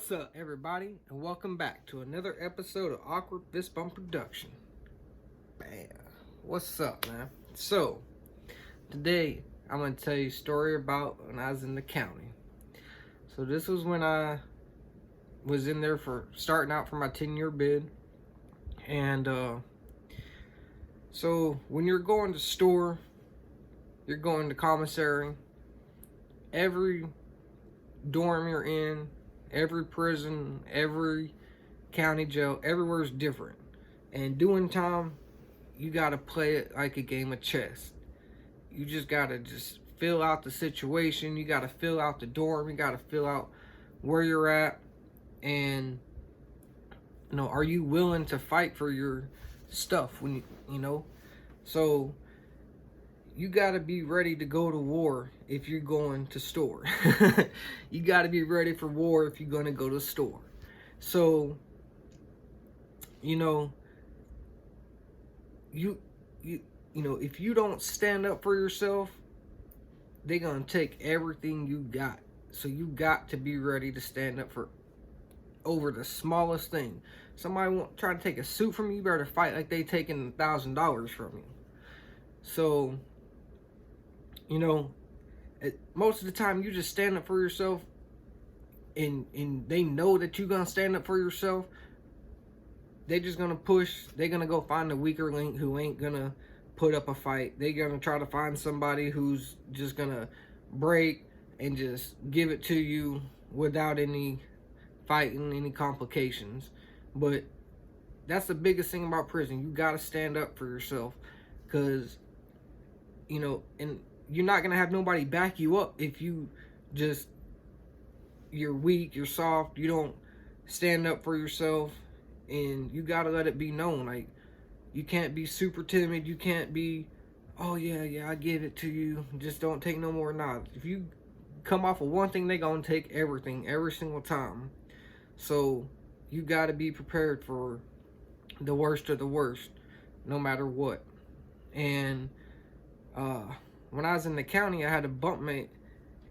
What's up, everybody, and welcome back to another episode of Awkward Fist Bump Production. Bam. What's up, man? So, today I'm going to tell you a story about when I was in the county. So, this was when I was in there for starting out for my 10-year bid. And, so when you're going to store, you're going to commissary, every dorm you're in, every prison, every county jail, everywhere is different. And doing time, you gotta play it like a game of chess. You just gotta fill out the situation. You gotta fill out the dorm. You gotta fill out where you're at. And, are you willing to fight for your stuff when you know? So, you gotta be ready to go to war if you're going to store. You gotta be ready for war if you're gonna go to store. So, if you don't stand up for yourself, they're gonna take everything you got. So you got to be ready to stand up for over the smallest thing. Somebody won't try to take a suit from you, you better fight like they taking $1,000 from you. So, most of the time you just stand up for yourself, and they know that you're gonna stand up for yourself. They're just gonna push. They're gonna go find the weaker link who ain't gonna put up a fight. They're gonna try to find somebody who's just gonna break and just give it to you without any fighting, any complications. But that's the biggest thing about prison. You gotta stand up for yourself, because and you're not gonna have nobody back you up if you're weak, you're soft, you don't stand up for yourself. And you gotta let it be known. Like, you can't be super timid. You can't be, oh yeah, I give it to you, just don't take no more. Nah, if you come off of one thing, they gonna take everything every single time. So you gotta be prepared for the worst of the worst, no matter what. And when I was in the county, I had a bunkmate,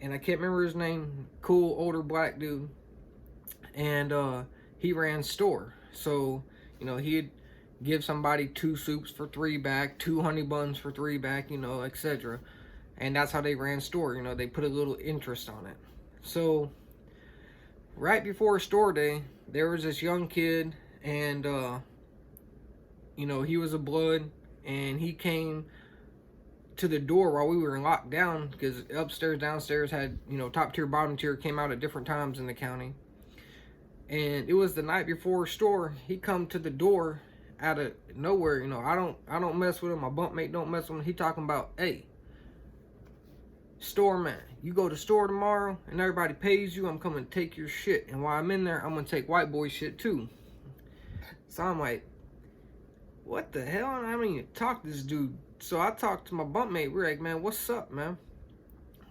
and I can't remember his name. Cool older black dude, and he ran store. So he'd give somebody 2 soups for $3 back, 2 honey buns for $3 back, etc. And that's how they ran store. They put a little interest on it. So right before store day, there was this young kid, and he was a blood, and he came to the door while we were locked down, because upstairs, downstairs had, top tier, bottom tier, came out at different times in the county. And it was the night before store. He come to the door out of nowhere. I don't mess with him. My bunkmate don't mess with him. He talking about, hey, store man, you go to store tomorrow and everybody pays you, I'm coming to take your shit. And while I'm in there, I'm gonna take white boy shit too. So I'm like, what the hell? I don't even talk to this dude. So I talked to my bunkmate. We're like, man, what's up, man?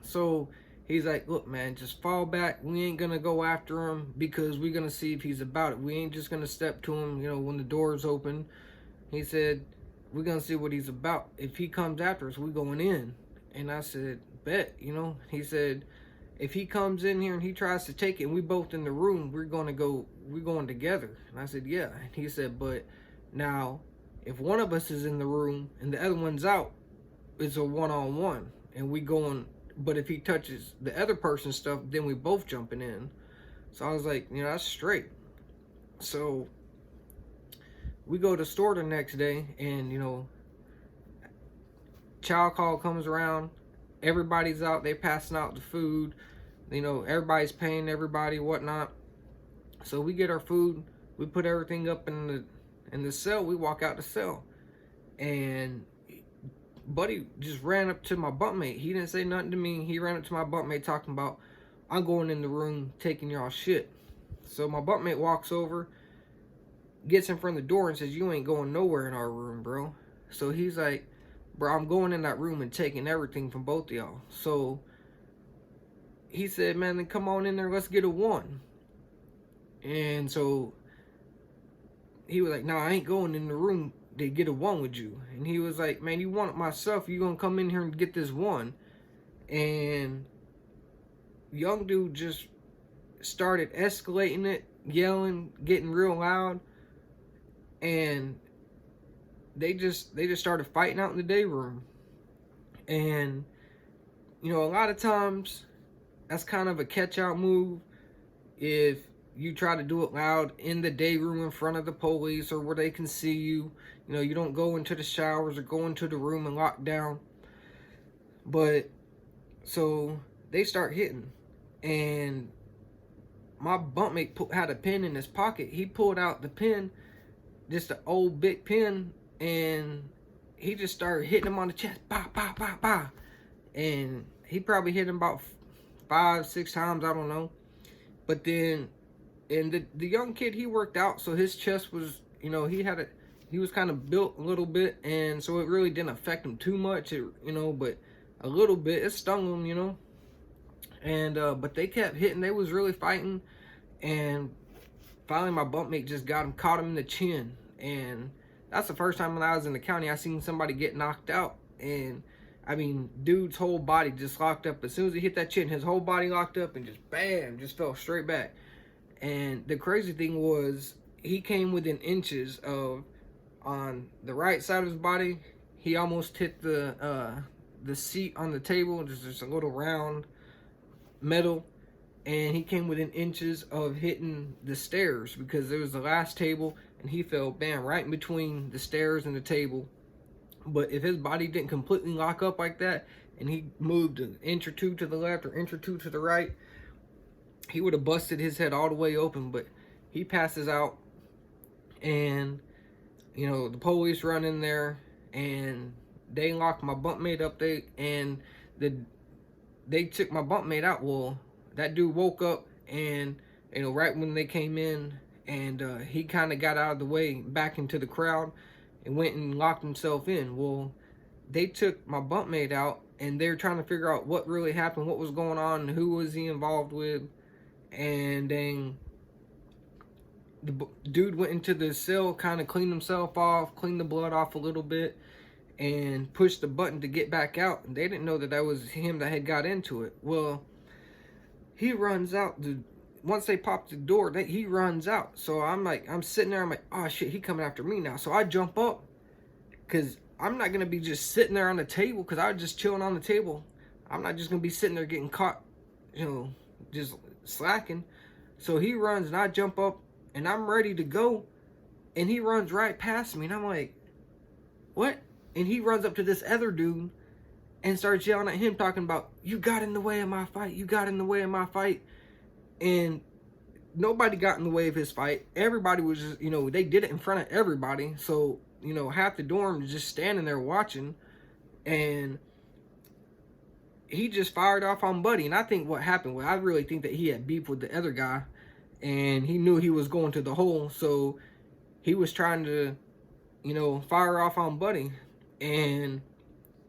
So he's like, look, man, just fall back. We ain't gonna go after him, because we're gonna see if he's about it. We ain't just gonna step to him, when the door's open. He said, we're gonna see what he's about. If he comes after us, we going in. And I said, bet. He said, if he comes in here and he tries to take it and we both in the room, we're going together. And I said, yeah. And he said, but now, if one of us is in the room and the other one's out, it's a one-on-one, and we going. But if he touches the other person's stuff, then we both jumping in. So I was like, that's straight. So we go to store the next day, and child call comes around. Everybody's out. They passing out the food. Everybody's paying everybody, whatnot. So we get our food. We put everything up in the cell. We walk out the cell, and buddy just ran up to my bunkmate. He didn't say nothing to me. He ran up to my bunkmate talking about, I'm going in the room taking y'all shit. So my bunkmate walks over, gets in front of the door and says, you ain't going nowhere in our room, bro. So he's like, bro, I'm going in that room and taking everything from both of y'all. So he said, man, then come on in there, let's get a 1. And so he was like, nah, I ain't going in the room to get a 1 with you. And he was like, man, you want it myself, you gonna come in here and get this 1. And young dude just started escalating it, yelling, getting real loud, and they just started fighting out in the day room. And you know, a lot of times that's kind of a catch out move if you try to do it loud in the day room in front of the police or where they can see you. You know, you don't go into the showers or go into the room and lock down. But so they start hitting, and my bunkmate had a pen in his pocket. He pulled out the pen, just an old big pen, and he just started hitting him on the chest. Bah, bah, bah, bah. And he probably hit him about 5-6 times, I don't know. But then, and the young kid, he worked out, so his chest was, you know, he was kind of built a little bit, and so it really didn't affect him too much, you know, but a little bit, it stung him, you know. And but they kept hitting, they was really fighting, and finally my bunkmate just caught him in the chin. And that's the first time when I was in the county I seen somebody get knocked out. And I mean, dude's whole body just locked up. As soon as he hit that chin, his whole body locked up and just bam, just fell straight back. And the crazy thing was, he came within inches of, on the right side of his body, he almost hit the seat on the table, just a little round metal, and he came within inches of hitting the stairs, because it was the last table, and he fell bam right in between the stairs and the table. But if his body didn't completely lock up like that, and he moved an inch or two to the left or inch or two to the right, he would have busted his head all the way open. But he passes out, and you know, the police run in there, and they locked my bunkmate up. They took my bunkmate out. Well, that dude woke up, and you know, right when they came in, and he kind of got out of the way back into the crowd and went and locked himself in. Well, they took my bunkmate out, and they're trying to figure out what really happened, what was going on, and who was he involved with. And then the dude went into the cell, kind of cleaned himself off, cleaned the blood off a little bit, and pushed the button to get back out. And they didn't know that was him that had got into it. Well, he runs out. Once they popped the door, he runs out. So I'm sitting there, I'm like, oh shit, he coming after me now. So I jump up, because I'm not going to be just sitting there on the table, because I was just chilling on the table. I'm not just going to be sitting there getting caught, you know, just slacking. So he runs, and I jump up, and I'm ready to go, and he runs right past me, and I'm like, what? And he runs up to this other dude and starts yelling at him, talking about, you got in the way of my fight, you got in the way of my fight. And nobody got in the way of his fight. Everybody was just, you know, they did it in front of everybody. So, you know, half the dorm was just standing there watching, and he just fired off on Buddy. And I think what happened was, I really think that he had beef with the other guy, and he knew he was going to the hole, so he was trying to, you know, fire off on Buddy. And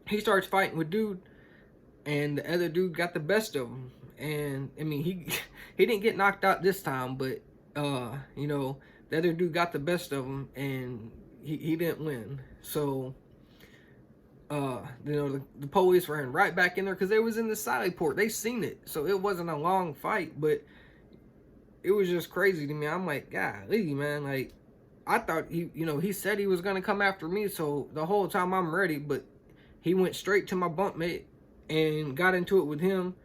he starts fighting with dude, and the other dude got the best of him. And I mean, he didn't get knocked out this time, but you know, the other dude got the best of him, and he didn't win. So you know, the police ran right back in there, because they was in the side port. They seen it, so it wasn't a long fight, but it was just crazy to me. I'm like, golly, man, like, I thought he said he was gonna come after me, so the whole time I'm ready, but he went straight to my bunkmate and got into it with him,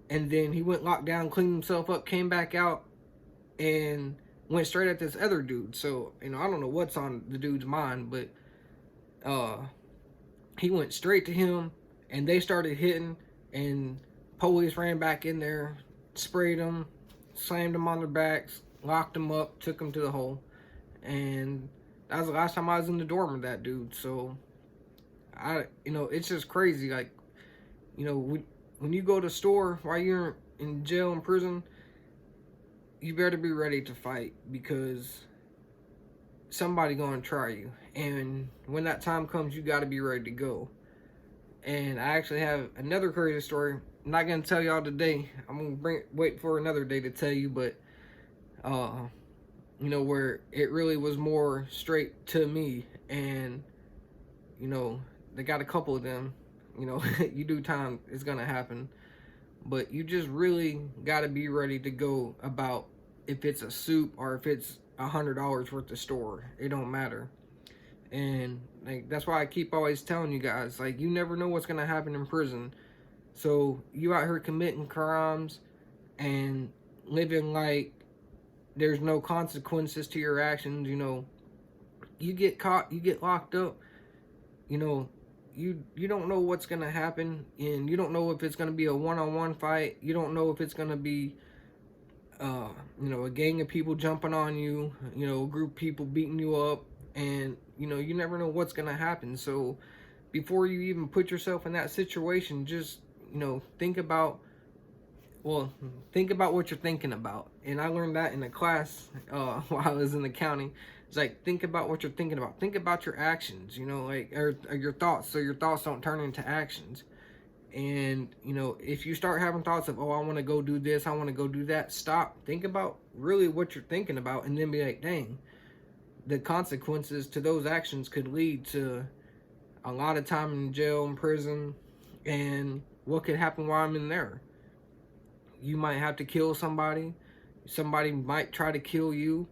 and then he went locked down, cleaned himself up, came back out, and went straight at this other dude. So, you know, I don't know what's on the dude's mind, but he went straight to him, and they started hitting, and police ran back in there, sprayed them, slammed them on their backs, locked them up, took them to the hole. And that was the last time I was in the dorm with that dude. So you know, it's just crazy. Like, you know, when you go to the store while you're in jail and prison, you better be ready to fight, because somebody gonna try you. And when that time comes, you gotta be ready to go. And I actually have another crazy story. I'm not gonna tell y'all today. I'm gonna wait for another day to tell you, but you know, where it really was more straight to me. And you know, they got a couple of them, you know, you do time, it's gonna happen. But you just really got to be ready to go about if it's a soup or if it's $100 worth of store. It don't matter. And like that's why I keep always telling you guys, like, you never know what's gonna happen in prison. So you out here committing crimes and living like there's no consequences to your actions. You know, you get caught, you get locked up. You know, you don't know what's gonna happen, and you don't know if it's gonna be a one-on-one fight. You don't know if it's gonna be you know, a gang of people jumping on you, you know, a group of people beating you up, and you know, you never know what's gonna happen. So before you even put yourself in that situation, just, you know, think about what you're thinking about. And I learned that in a class while I was in the county. It's like, think about what you're thinking about. Think about your actions, you know, like, or your thoughts, so your thoughts don't turn into actions. And, you know, if you start having thoughts of, oh, I want to go do this, I want to go do that, stop. Think about really what you're thinking about, and then be like, dang, the consequences to those actions could lead to a lot of time in jail and prison. And what could happen while I'm in there? You might have to kill somebody. Somebody might try to kill you.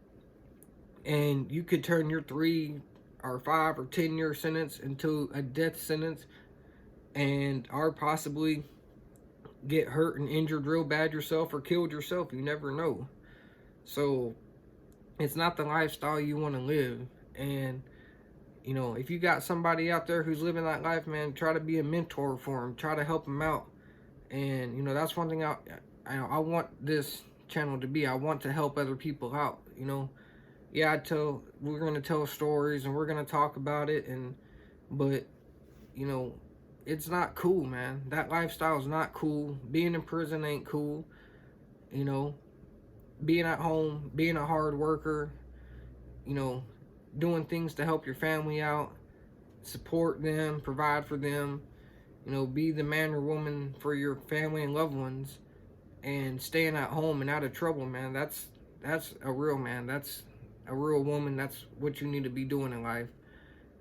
And you could turn your 3 or 5 or 10 year sentence into a death sentence, and or possibly get hurt and injured real bad yourself or killed yourself. You never know. So it's not the lifestyle you want to live. And you know, if you got somebody out there who's living that life, man, try to be a mentor for them. Try to help them out. And you know, that's one thing I want this channel to be. I want to help other people out. You know, yeah, we're gonna tell stories and we're gonna talk about it, but you know, it's not cool, man. That lifestyle is not cool. Being in prison ain't cool. You know, being at home, being a hard worker, you know, doing things to help your family out, support them, provide for them, you know, be the man or woman for your family and loved ones, and staying at home and out of trouble, man. That's a real man. That's a real woman. That's what you need to be doing in life.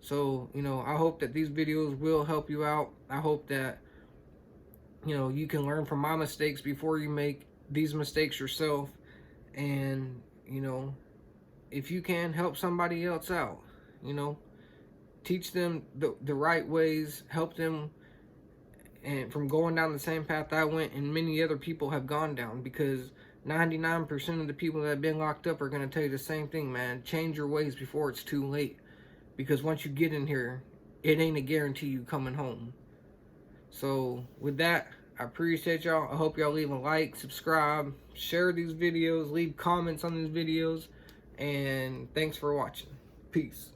So, you know, I hope that these videos will help you out. I hope that, you know, you can learn from my mistakes before you make these mistakes yourself. And, you know, if you can, help somebody else out. You know, teach them the right ways, help them and from going down the same path I went and many other people have gone down, because 99% of the people that have been locked up are going to tell you the same thing, man. Change your ways before it's too late, because once you get in here, it ain't a guarantee you coming home. So with that, I appreciate y'all. I hope y'all leave a like, subscribe, share these videos, leave comments on these videos, and thanks for watching. Peace.